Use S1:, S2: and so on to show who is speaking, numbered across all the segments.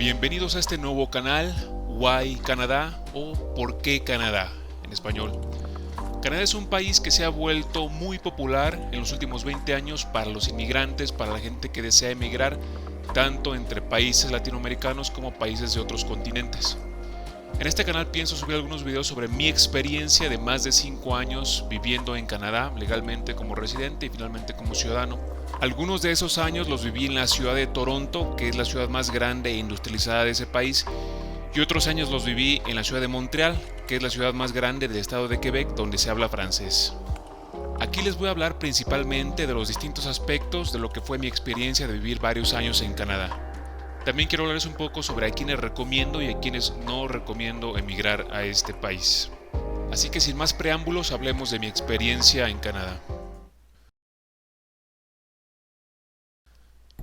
S1: Bienvenidos a este nuevo canal, Why Canadá o ¿Por qué Canadá? En español. Canadá es un país que se ha vuelto muy popular en los últimos 20 años para los inmigrantes, para la gente que desea emigrar, tanto entre países latinoamericanos como países de otros continentes. En este canal pienso subir algunos videos sobre mi experiencia de más de 5 años viviendo en Canadá, legalmente como residente y finalmente como ciudadano. Algunos de esos años los viví en la ciudad de Toronto, que es la ciudad más grande e industrializada de ese país, y otros años los viví en la ciudad de Montreal, que es la ciudad más grande del estado de Quebec, donde se habla francés. Aquí les voy a hablar principalmente de los distintos aspectos de lo que fue mi experiencia de vivir varios años en Canadá. También quiero hablarles un poco sobre a quienes recomiendo y a quienes no recomiendo emigrar a este país. Así que sin más preámbulos, hablemos de mi experiencia en Canadá.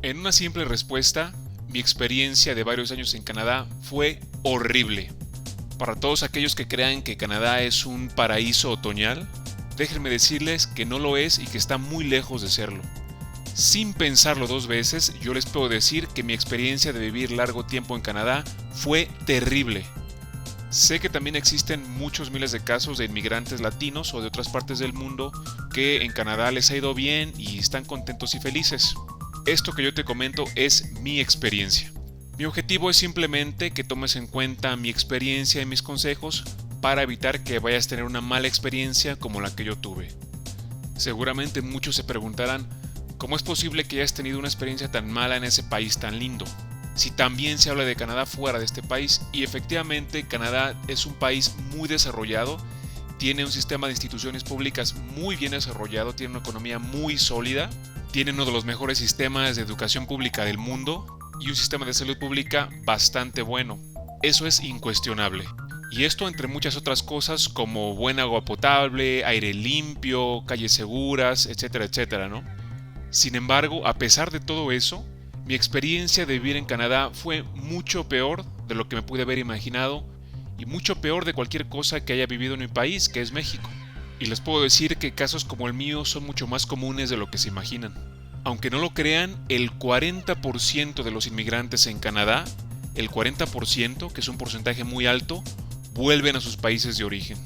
S1: En una simple respuesta, mi experiencia de varios años en Canadá fue horrible. Para todos aquellos que crean que Canadá es un paraíso otoñal, déjenme decirles que no lo es y que está muy lejos de serlo. Sin pensarlo dos veces, yo les puedo decir que mi experiencia de vivir largo tiempo en Canadá fue terrible. Sé que también existen muchos miles de casos de inmigrantes latinos o de otras partes del mundo que en Canadá les ha ido bien y están contentos y felices. Esto que yo te comento es mi experiencia. Mi objetivo es simplemente que tomes en cuenta mi experiencia y mis consejos para evitar que vayas a tener una mala experiencia como la que yo tuve. Seguramente muchos se preguntarán, ¿cómo es posible que hayas tenido una experiencia tan mala en ese país tan lindo? Si también se habla de Canadá fuera de este país, y efectivamente Canadá es un país muy desarrollado, tiene un sistema de instituciones públicas muy bien desarrollado, tiene una economía muy sólida, tiene uno de los mejores sistemas de educación pública del mundo y un sistema de salud pública bastante bueno. Eso es incuestionable. Y esto entre muchas otras cosas como buena agua potable, aire limpio, calles seguras, etcétera, etcétera, ¿no? Sin embargo, a pesar de todo eso, mi experiencia de vivir en Canadá fue mucho peor de lo que me pude haber imaginado y mucho peor de cualquier cosa que haya vivido en mi país, que es México. Y les puedo decir que casos como el mío son mucho más comunes de lo que se imaginan. Aunque no lo crean, el 40% de los inmigrantes en Canadá, el 40%, que es un porcentaje muy alto, vuelven a sus países de origen.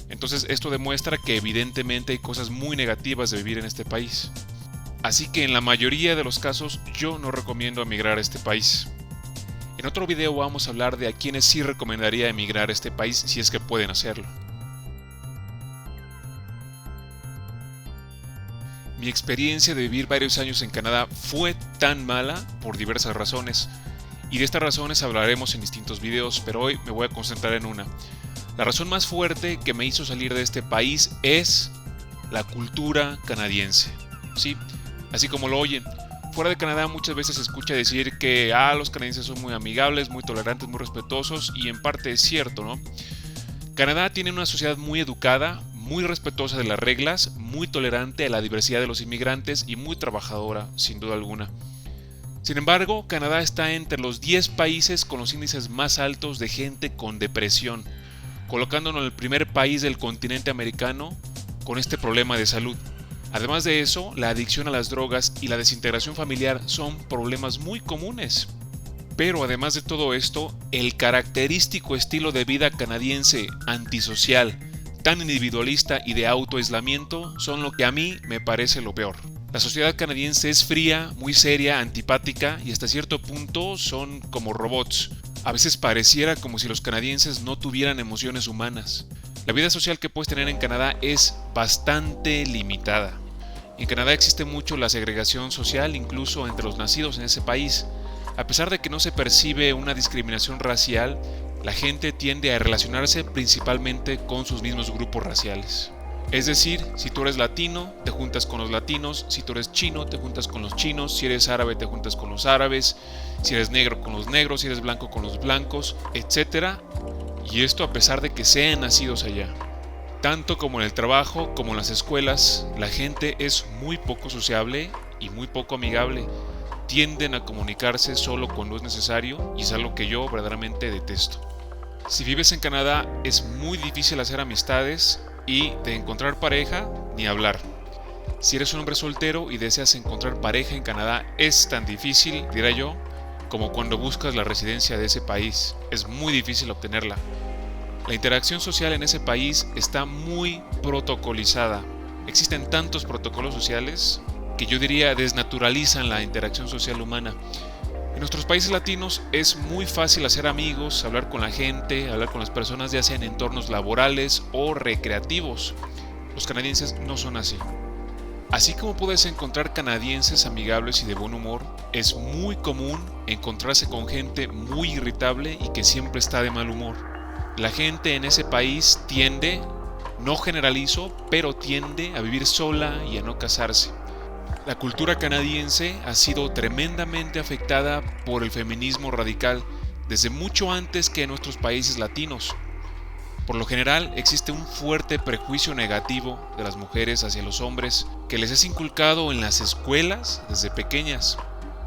S1: Entonces esto demuestra que evidentemente hay cosas muy negativas de vivir en este país. Así que en la mayoría de los casos yo no recomiendo emigrar a este país. En otro video vamos a hablar de a quienes sí recomendaría emigrar a este país si es que pueden hacerlo. Mi experiencia de vivir varios años en Canadá fue tan mala por diversas razones, y de estas razones hablaremos en distintos videos, pero hoy me voy a concentrar en una. La razón más fuerte que me hizo salir de este país es la cultura canadiense. Sí, así como lo oyen. Fuera de Canadá muchas veces se escucha decir que los canadienses son muy amigables, muy tolerantes, muy respetuosos, y en parte es cierto, ¿no? Canadá tiene una sociedad muy educada, muy respetuosa de las reglas, muy tolerante a la diversidad de los inmigrantes y muy trabajadora, sin duda alguna. Sin embargo, Canadá está entre los 10 países con los índices más altos de gente con depresión, colocándonos en el primer país del continente americano con este problema de salud. Además de eso, la adicción a las drogas y la desintegración familiar son problemas muy comunes. Pero además de todo esto, el característico estilo de vida canadiense antisocial, tan individualista y de autoaislamiento son lo que a mí me parece lo peor. La sociedad canadiense es fría, muy seria, antipática y hasta cierto punto son como robots. A veces pareciera como si los canadienses no tuvieran emociones humanas. La vida social que puedes tener en Canadá es bastante limitada. En Canadá existe mucho la segregación social, incluso entre los nacidos en ese país. A pesar de que no se percibe una discriminación racial, la gente tiende a relacionarse principalmente con sus mismos grupos raciales. Es decir, si tú eres latino, te juntas con los latinos, si tú eres chino, te juntas con los chinos, si eres árabe, te juntas con los árabes, si eres negro con los negros, si eres blanco con los blancos, etc. Y esto a pesar de que sean nacidos allá. Tanto como en el trabajo como en las escuelas, la gente es muy poco sociable y muy poco amigable. Tienden a comunicarse solo cuando es necesario y es algo que yo verdaderamente detesto. Si vives en Canadá es muy difícil hacer amistades y de encontrar pareja ni hablar. Si eres un hombre soltero y deseas encontrar pareja en Canadá es tan difícil, diré yo, como cuando buscas la residencia de ese país, es muy difícil obtenerla. La interacción social en ese país está muy protocolizada. Existen tantos protocolos sociales que yo diría desnaturalizan la interacción social humana. En nuestros países latinos es muy fácil hacer amigos, hablar con la gente, hablar con las personas ya sea en entornos laborales o recreativos. Los canadienses no son así. Así como puedes encontrar canadienses amigables y de buen humor, es muy común encontrarse con gente muy irritable y que siempre está de mal humor. La gente en ese país tiende, no generalizo, pero tiende a vivir sola y a no casarse. La cultura canadiense ha sido tremendamente afectada por el feminismo radical desde mucho antes que en nuestros países latinos. Por lo general, existe un fuerte prejuicio negativo de las mujeres hacia los hombres que les es inculcado en las escuelas desde pequeñas.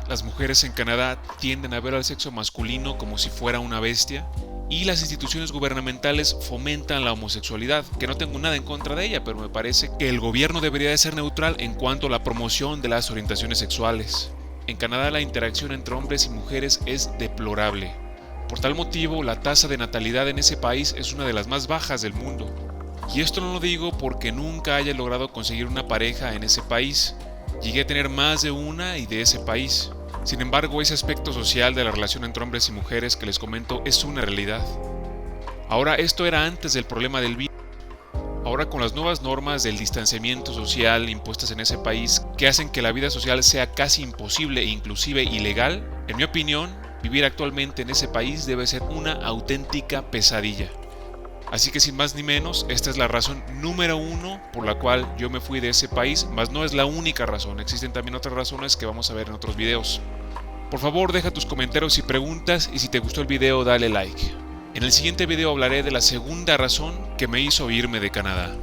S1: Las mujeres en Canadá tienden a ver al sexo masculino como si fuera una bestia y las instituciones gubernamentales fomentan la homosexualidad, que no tengo nada en contra de ella, pero me parece que el gobierno debería de ser neutral en cuanto a la promoción de las orientaciones sexuales. En Canadá la interacción entre hombres y mujeres es deplorable. Por tal motivo, la tasa de natalidad en ese país es una de las más bajas del mundo. Y esto no lo digo porque nunca haya logrado conseguir una pareja en ese país. Llegué a tener más de una y de ese país. Sin embargo, ese aspecto social de la relación entre hombres y mujeres que les comento es una realidad. Ahora, esto era antes del problema del virus. Ahora, con las nuevas normas del distanciamiento social impuestas en ese país que hacen que la vida social sea casi imposible e inclusive ilegal, en mi opinión, vivir actualmente en ese país debe ser una auténtica pesadilla. Así que sin más ni menos, esta es la razón número 1 por la cual yo me fui de ese país, mas no es la única razón, existen también otras razones que vamos a ver en otros videos. Por favor, deja tus comentarios y preguntas y si te gustó el video dale like. En el siguiente video hablaré de la segunda razón que me hizo irme de Canadá.